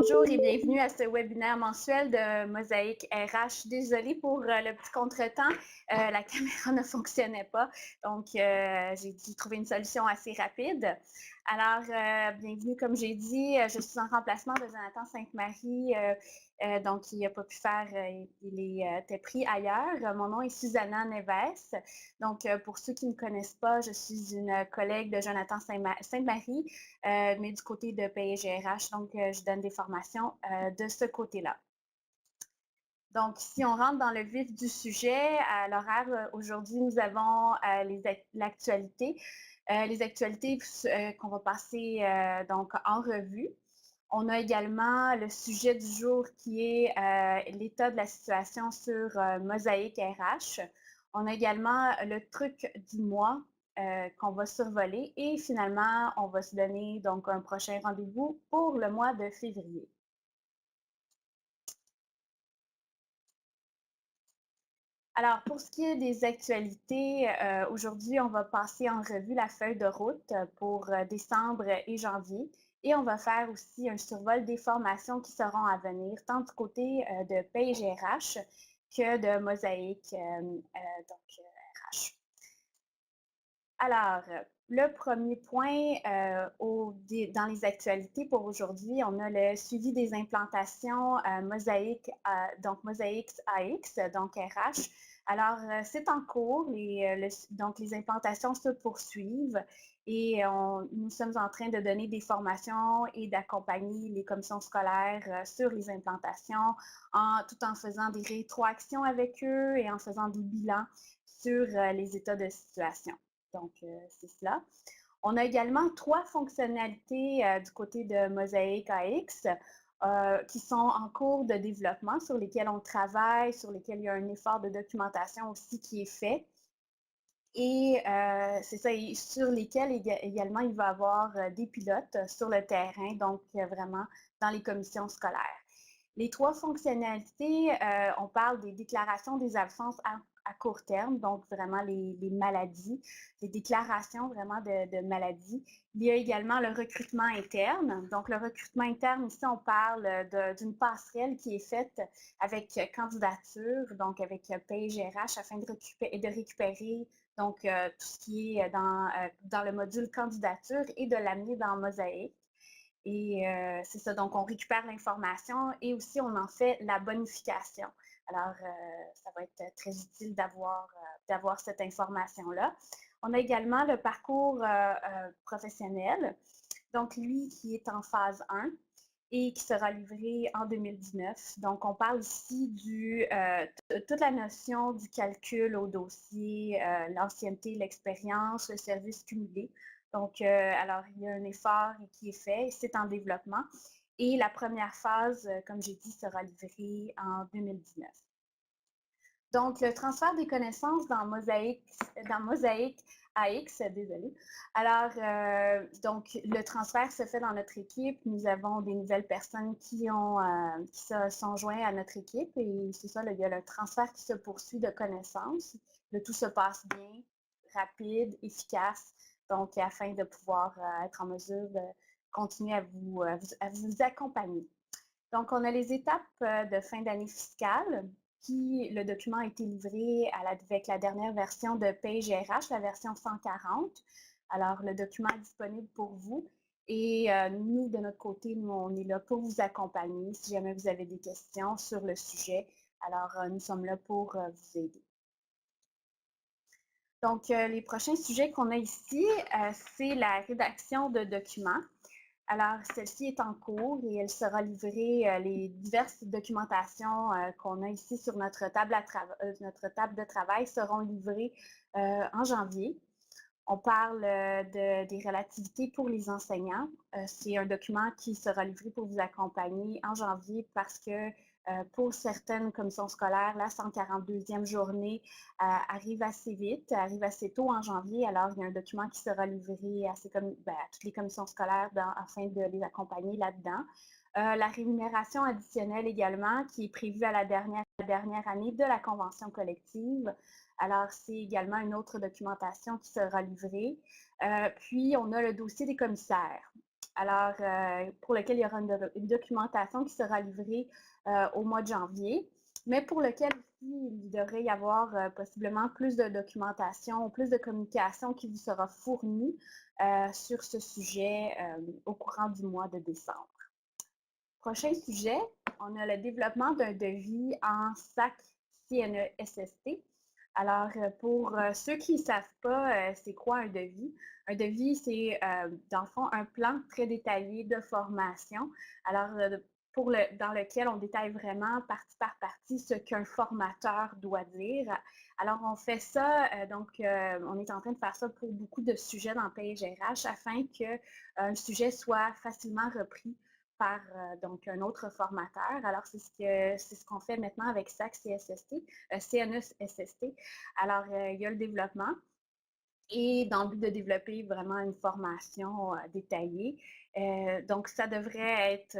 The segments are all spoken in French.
Bonjour et bienvenue à ce webinaire mensuel de Mosaïque RH. Désolée pour le petit contretemps, la caméra ne fonctionnait pas, donc j'ai dû trouver une solution assez rapide. Alors, bienvenue, comme j'ai dit, je suis en remplacement de Jonathan Sainte-Marie, donc il n'a pas pu faire, il était pris ailleurs. Mon nom est Susanna Neves. Donc, pour ceux qui ne me connaissent pas, je suis une collègue de Jonathan Sainte-Marie, mais du côté de PGRH, donc je donne des formations de ce côté-là. Donc, si on rentre dans le vif du sujet, à l'horaire, aujourd'hui, nous avons l'actualité. Les actualités qu'on va passer donc en revue. On a également le sujet du jour qui est l'état de la situation sur Mosaïque RH. On a également le truc du mois qu'on va survoler et finalement, on va se donner donc un prochain rendez-vous pour le mois de février. Alors, pour ce qui est des actualités, aujourd'hui, on va passer en revue la feuille de route pour décembre et janvier. Et on va faire aussi un survol des formations qui seront à venir, tant du côté de PGRH que de Mosaïque, donc RH. Alors, le premier point dans les actualités pour aujourd'hui, on a le suivi des implantations Mosaïque, donc Mosaïque AX, donc RH. Alors, c'est en cours, donc les implantations se poursuivent et nous sommes en train de donner des formations et d'accompagner les commissions scolaires sur les implantations, tout en faisant des rétroactions avec eux et en faisant des bilans sur les états de situation. Donc, c'est cela. On a également 3 fonctionnalités du côté de Mosaïque AX qui sont en cours de développement, sur lesquelles on travaille, sur lesquelles il y a un effort de documentation aussi qui est fait. Et c'est ça, et sur lesquels également il va y avoir des pilotes sur le terrain, donc vraiment dans les commissions scolaires. Les 3 fonctionnalités, on parle des déclarations des absences à court terme, donc vraiment les maladies, les déclarations vraiment de maladies. Il y a également le recrutement interne. Donc, le recrutement interne, ici, on parle d'une passerelle qui est faite avec candidature, donc avec PGRH, afin de récupérer donc tout ce qui est dans le module candidature et de l'amener dans Mosaïque. Et c'est ça, donc on récupère l'information et aussi on en fait la bonification. Alors, ça va être très utile d'avoir cette information-là. On a également le parcours professionnel, donc lui qui est en phase 1 et qui sera livré en 2019. Donc, on parle ici toute la notion du calcul au dossier, l'ancienneté, l'expérience, le service cumulé. Donc, alors, il y a un effort qui est fait, c'est en développement. Et la première phase, comme j'ai dit, sera livrée en 2019. Donc, le transfert des connaissances dans Mosaïque AX, désolée. Alors, donc, le transfert se fait dans notre équipe. Nous avons des nouvelles personnes qui se sont joints à notre équipe et c'est ça, il y a le transfert qui se poursuit de connaissances. Le tout se passe bien, rapide, efficace, donc afin de pouvoir être en mesure de continuer à vous accompagner. Donc, on a les étapes de fin d'année fiscale. Le document a été livré avec la dernière version de PGRH, la version 140. Alors, le document est disponible pour vous. Et nous, de notre côté, nous, on est là pour vous accompagner si jamais vous avez des questions sur le sujet. Alors, nous sommes là pour vous aider. Donc, les prochains sujets qu'on a ici, c'est la rédaction de documents. Alors, celle-ci est en cours et elle sera livrée, les diverses documentations qu'on a ici sur notre table de travail seront livrées en janvier. On parle des relativités pour les enseignants. C'est un document qui sera livré pour vous accompagner en janvier parce que pour certaines commissions scolaires, la 142e journée arrive assez vite, arrive assez tôt en janvier. Alors, il y a un document qui sera livré à toutes les commissions scolaires afin de les accompagner là-dedans. La rémunération additionnelle également, qui est prévue à la dernière année de la convention collective. Alors, c'est également une autre documentation qui sera livrée. Puis, on a le dossier des commissaires. alors pour lequel il y aura une documentation qui sera livrée au mois de janvier, mais pour lequel aussi il devrait y avoir possiblement plus de documentation, plus de communication qui vous sera fournie sur ce sujet au courant du mois de décembre. Prochain sujet, on a le développement d'un devis en SAC CNESST. Alors, pour ceux qui ne savent pas, c'est quoi un devis? Un devis, c'est dans le fond un plan très détaillé de formation. Alors, dans lequel on détaille vraiment partie par partie ce qu'un formateur doit dire. Alors, on fait ça, on est en train de faire ça pour beaucoup de sujets dans PGRH afin qu'un sujet soit facilement repris par donc un autre formateur. Alors, c'est ce qu'on fait maintenant avec SAC CNESST. Alors, il y a le développement et dans le but de développer vraiment une formation détaillée. Donc, ça devrait être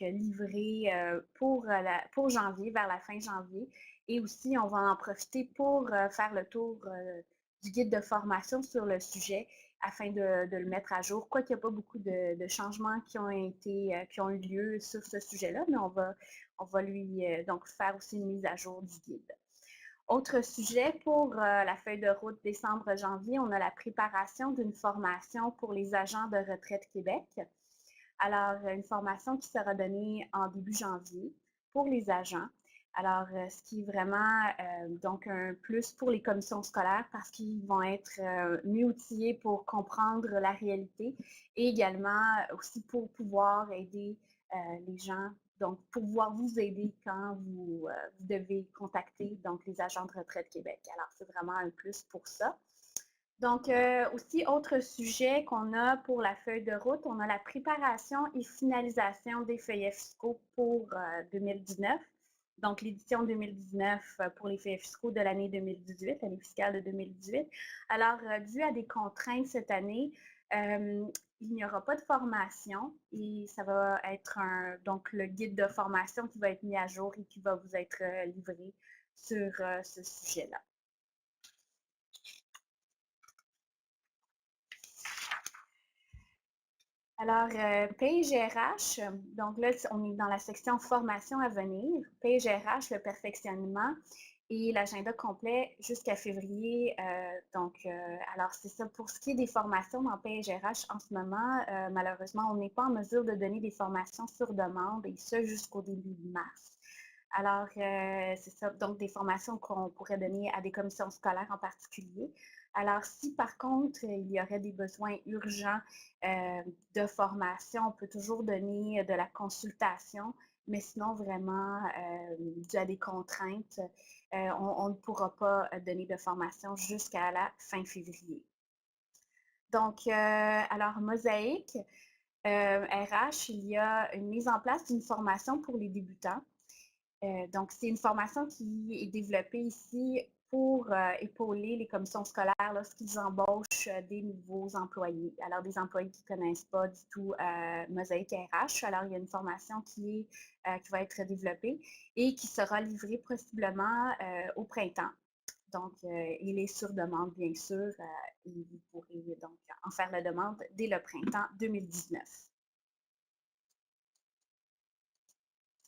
livré pour janvier, vers la fin janvier. Et aussi, on va en profiter pour faire le tour du guide de formation sur le sujet afin de le mettre à jour. Quoiqu'il n'y a pas beaucoup de changements qui ont eu lieu sur ce sujet-là, mais on va lui donc faire aussi une mise à jour du guide. Autre sujet pour la feuille de route décembre-janvier, on a la préparation d'une formation pour les agents de Retraite Québec. Alors, une formation qui sera donnée en début janvier pour les agents. Alors, ce qui est vraiment donc un plus pour les commissions scolaires parce qu'ils vont être mieux outillés pour comprendre la réalité et également aussi pour pouvoir aider les gens, donc pour pouvoir vous aider quand vous devez contacter donc les agents de Retraite Québec. Alors, c'est vraiment un plus pour ça. Donc, aussi, autre sujet qu'on a pour la feuille de route, on a la préparation et finalisation des feuillets fiscaux pour 2019. Donc, l'édition 2019 pour les feuillets fiscaux de l'année 2018, l'année fiscale de 2018. Alors, dû à des contraintes cette année, il n'y aura pas de formation et ça va être donc le guide de formation qui va être mis à jour et qui va vous être livré sur ce sujet-là. Alors, PGRH, donc là, on est dans la section formation à venir. PGRH, le perfectionnement et l'agenda complet jusqu'à février. Alors, c'est ça. Pour ce qui est des formations dans PGRH, en ce moment, malheureusement, on n'est pas en mesure de donner des formations sur demande et ce jusqu'au début de mars. Alors, c'est ça. Donc, des formations qu'on pourrait donner à des commissions scolaires en particulier. Alors, si par contre, il y aurait des besoins urgents de formation, on peut toujours donner de la consultation, mais sinon, vraiment, dû à des contraintes, on ne pourra pas donner de formation jusqu'à la fin février. Donc, alors, Mosaïque, RH, il y a une mise en place d'une formation pour les débutants. Donc, c'est une formation qui est développée ici pour épauler les commissions scolaires lorsqu'ils embauchent des nouveaux employés. Alors, des employés qui ne connaissent pas du tout Mosaïque RH. Alors, il y a une formation qui va être développée et qui sera livrée possiblement au printemps. Donc, il est sur demande, bien sûr, et vous pourrez donc en faire la demande dès le printemps 2019.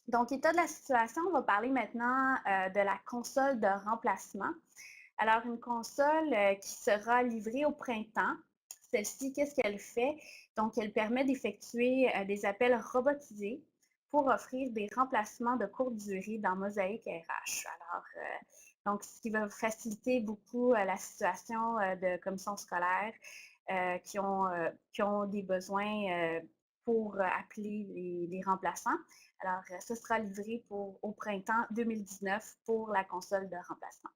Donc, état de la situation, on va parler maintenant de la console de remplacement. Alors, une console qui sera livrée au printemps. Celle-ci, qu'est-ce qu'elle fait? Donc, elle permet d'effectuer des appels robotisés pour offrir des remplacements de courte durée dans Mosaïque RH. Alors, donc, ce qui va faciliter beaucoup la situation de commissions scolaires qui ont des besoins pour appeler les remplaçants. Alors, ce sera livré au printemps 2019 pour la console de remplacement.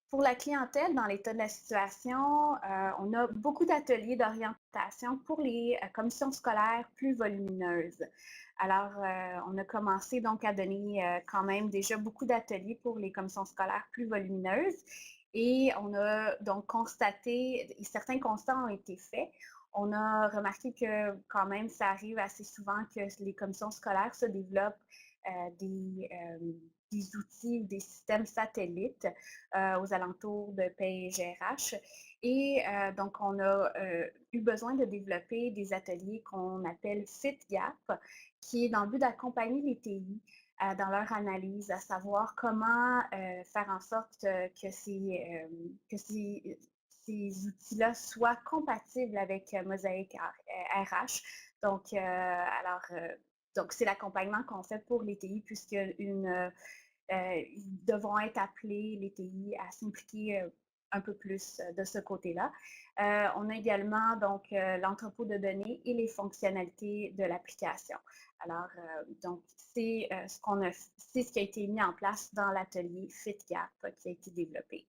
Pour la clientèle, dans l'état de la situation, on a beaucoup d'ateliers d'orientation pour les commissions scolaires plus volumineuses. Alors, on a commencé donc à donner quand même déjà beaucoup d'ateliers pour les commissions scolaires plus volumineuses et on a donc constaté, et certains constats ont été faits. On a remarqué que quand même, ça arrive assez souvent que les commissions scolaires se développent des outils ou des systèmes satellites aux alentours de PGRH. Et donc, on a eu besoin de développer des ateliers qu'on appelle FitGap, qui est dans le but d'accompagner les TI dans leur analyse, à savoir comment faire en sorte que ces outils-là soient compatibles avec Mosaic RH. Donc, donc c'est l'accompagnement qu'on fait pour les TI, puisque ils devront être appelés, les TI, à s'impliquer un peu plus de ce côté-là. On a également donc l'entrepôt de données et les fonctionnalités de l'application. Alors, donc, c'est ce qui a été mis en place dans l'atelier FitGap qui a été développé.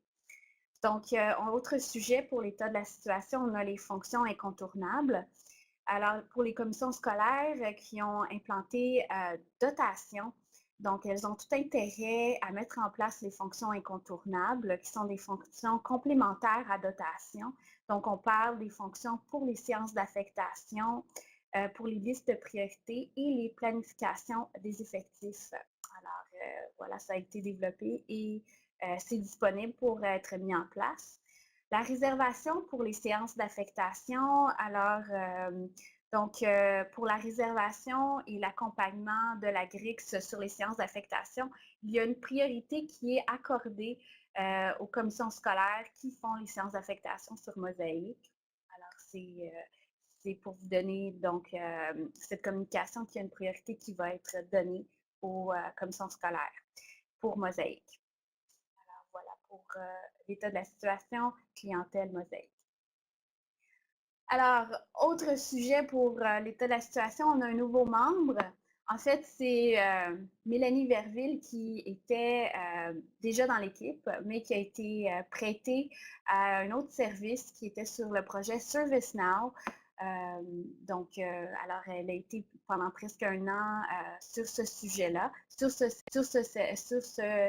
Donc, autre sujet pour l'état de la situation, on a les fonctions incontournables. Alors, pour les commissions scolaires qui ont implanté dotation, donc elles ont tout intérêt à mettre en place les fonctions incontournables, qui sont des fonctions complémentaires à dotation. Donc, on parle des fonctions pour les séances d'affectation, pour les listes de priorités et les planifications des effectifs. Alors, voilà, ça a été développé et c'est disponible pour être mis en place. La réservation pour les séances d'affectation, alors, donc, pour la réservation et l'accompagnement de la GRIX sur les séances d'affectation, il y a une priorité qui est accordée aux commissions scolaires qui font les séances d'affectation sur Mosaic. Alors, c'est pour vous donner donc cette communication qu'il y a une priorité qui va être donnée aux commissions scolaires pour Mosaic. Alors, voilà pour l'état de la situation clientèle Mosaic. Alors, autre sujet pour l'état de la situation, on a un nouveau membre. En fait, c'est Mélanie Verville qui était déjà dans l'équipe, mais qui a été prêtée à un autre service qui était sur le projet ServiceNow. Donc, alors, elle a été pendant presque un an sur ce sujet-là, sur ce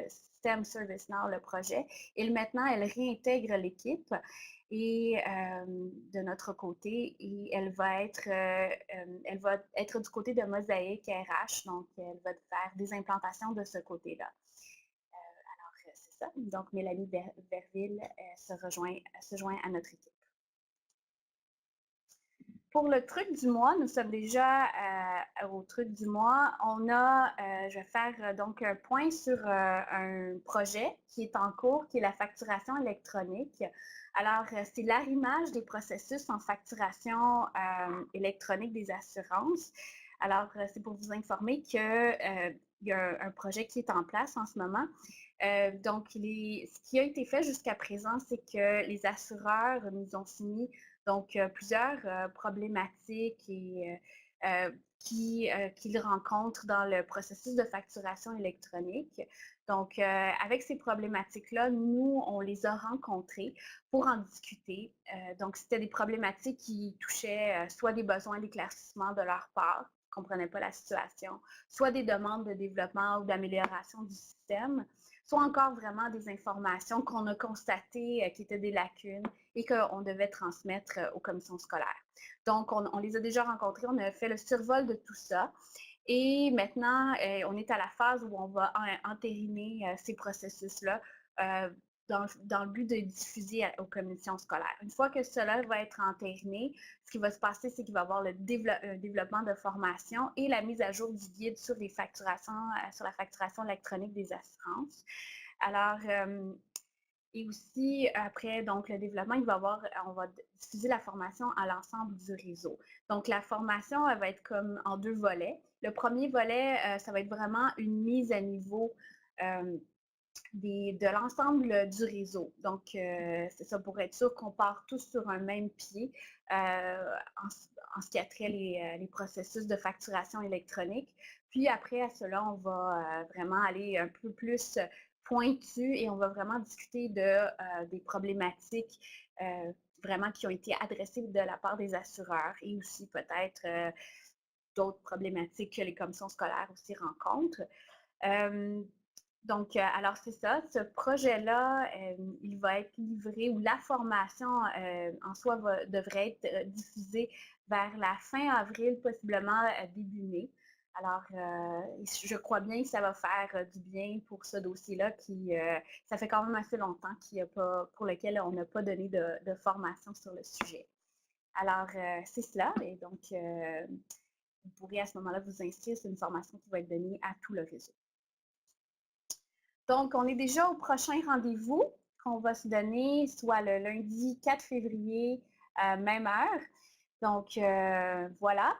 système ServiceNow, le projet. Et maintenant, elle réintègre l'équipe et de notre côté, et elle va être du côté de Mosaic RH, donc elle va faire des implantations de ce côté-là. Alors, c'est ça. Donc, Mélanie Verville se joint à notre équipe. Pour le truc du mois, nous sommes déjà au truc du mois. Je vais faire donc un point sur un projet qui est en cours, qui est la facturation électronique. Alors, c'est l'arrimage des processus en facturation électronique des assurances. Alors, c'est pour vous informer qu'il y a un projet qui est en place en ce moment. Donc, ce qui a été fait jusqu'à présent, c'est que les assureurs nous ont soumis donc plusieurs problématiques qu'ils rencontrent dans le processus de facturation électronique. Donc, avec ces problématiques-là, nous, on les a rencontrées pour en discuter. Donc, c'était des problématiques qui touchaient soit des besoins d'éclaircissement de leur part, qui ne comprenaient pas la situation, soit des demandes de développement ou d'amélioration du système, soit encore vraiment des informations qu'on a constatées qui étaient des lacunes et qu'on devait transmettre aux commissions scolaires. Donc, on les a déjà rencontrés, on a fait le survol de tout ça. Et maintenant, on est à la phase où on va entériner ces processus-là dans le but de diffuser aux commissions scolaires. Une fois que cela va être entériné, ce qui va se passer, c'est qu'il va y avoir le développement de formation et la mise à jour du guide sur la facturation électronique des assurances. Alors, et aussi, après donc, le développement, on va diffuser la formation à l'ensemble du réseau. Donc, la formation, elle va être comme en deux volets. Le premier volet, ça va être vraiment une mise à niveau de l'ensemble du réseau. Donc, c'est ça pour être sûr qu'on part tous sur un même pied en ce qui a trait les processus de facturation électronique. Puis après, à cela, on va vraiment aller un peu plus pointu et on va vraiment discuter des problématiques vraiment qui ont été adressées de la part des assureurs et aussi peut-être d'autres problématiques que les commissions scolaires aussi rencontrent. Donc, alors c'est ça, ce projet-là, il va être livré ou la formation en soi devrait être diffusée vers la fin avril, possiblement début mai. Alors, je crois bien que ça va faire du bien pour ce dossier-là qui, ça fait quand même assez longtemps pour lequel on n'a pas donné de formation sur le sujet. Alors, c'est cela. Et donc, vous pourrez à ce moment-là vous inscrire. C'est une formation qui va être donnée à tout le réseau. Donc, on est déjà au prochain rendez-vous qu'on va se donner, soit le lundi 4 février, même heure. Donc, voilà.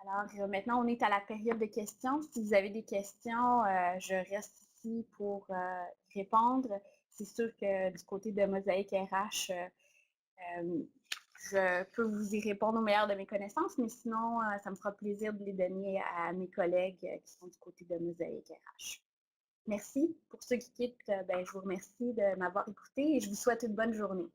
Alors, maintenant, on est à la période de questions. Si vous avez des questions, je reste ici pour y répondre. C'est sûr que du côté de Mosaïque RH, je peux vous y répondre au meilleur de mes connaissances, mais sinon, ça me fera plaisir de les donner à mes collègues qui sont du côté de Mosaïque RH. Merci. Pour ceux qui quittent, je vous remercie de m'avoir écouté et je vous souhaite une bonne journée.